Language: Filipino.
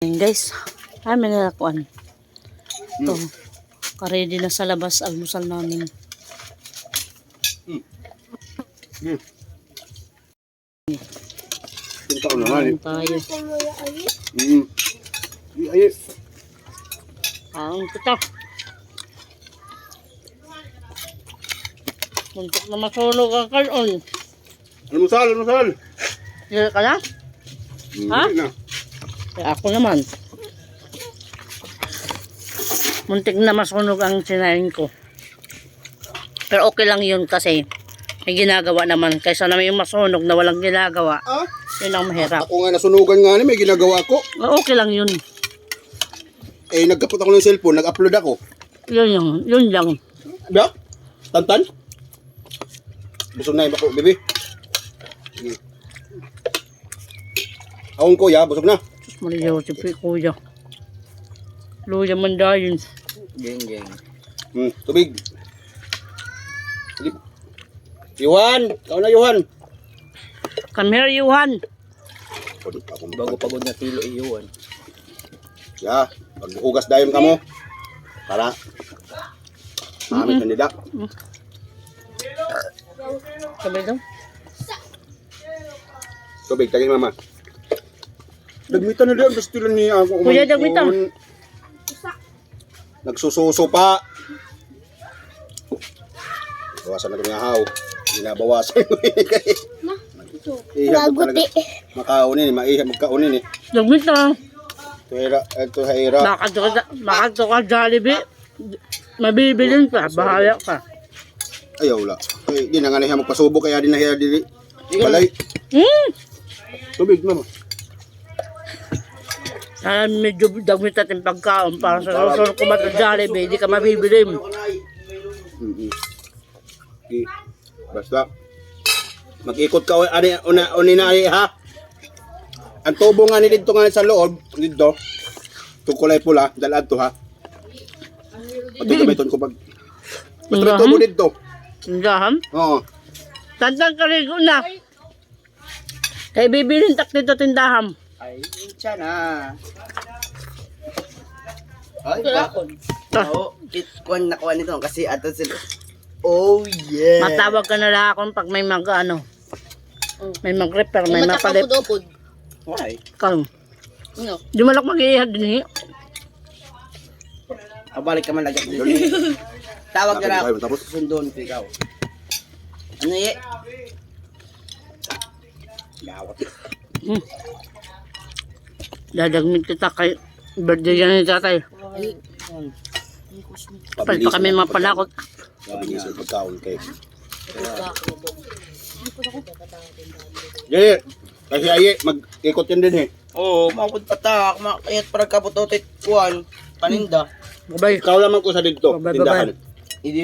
Ayan guys, may nalakuan. Ito, karedy na sa labas almusal namin. Ito naman eh. Tayo. Ayos. Ang kita. Muntok na masunog ang kalon. Almusal. Hindi ka na? Ha? Hindi na. Eh, ako naman. Muntik na masunog ang sinain ko. Pero okay lang yun kasi may ginagawa naman. Kaysa naman yung masunog na walang ginagawa. Ah? Yun ang mahirap. Ako nga nasunugan nga ni, may ginagawa ko. Okay lang yun. Eh, nagkapot ako ng cellphone, nag-upload ako. Yun lang. Ba? Tantan? Busog na yung bako, bebe. Akong kuya, busog na. Maliyaw si Kuya. Luya mandayin. Geng. Tubig. Silip. Yuhan! Ikaw na, Yuhan. Come here, Yuhan. Bago pagod na tilo iyon. Ya, pag-ugas dayon ka mo. Para. Mamit na nila. Sabi daw. Tubig, tagay mama. Dagmitan na diyan, gusto lang niya ako. Kuya, dagmitan. Nagsususo pa. Bawasan na kami haw. Ginabawasan. Laguti. Makaunin, maihap magkaunin eh. Dagmit na. Ito hira. Makato ka Jollibee. Mabibilin ka. Bahala ka. Ayaw wala. Di na nga nahiya magpasubo kaya di nahiya dili. Balay. Tubig mama. Medyo dagmit natin pagkaon para sa susunod ko mata Jollibee. Hindi ka mabibilin. Okay. Basta mag-ikot ka uni na ha. Ang tubo nga ni dito nga sa loob dito. Ito kulay pula, dalad to ha. Pagkakamiton ko pag basta may tubo dito. Tindahan? Oo. Tantang kaligo na. Kaya bibilin tak dito tindahan. Ay, siya na. Ay, bakon. Oo, kitkuan na kuha nito kasi ato sila. Oh, yeah. Matawag ka na lang ako pag may mag-ano. May mag-repair, may mapalit. Why? Kang. Di malak mag-iihad din eh. Abalik ka man agad dito. Tawag ka na ako. Sundon ko ikaw. Ano ye? Gawat. Dadagmit kita kay birthday yan ni tatay. Palit pa kami mga panakot. Mabilis yung pagkaon kay. Jadi, kasi aye, mag-ikot yan din eh. Oo, mapod patak. Makayat para kaputotit kuhan. Paninda. Bye-bye. Ikaw naman ko sa dito, Bye-bye. tindahan. Hindi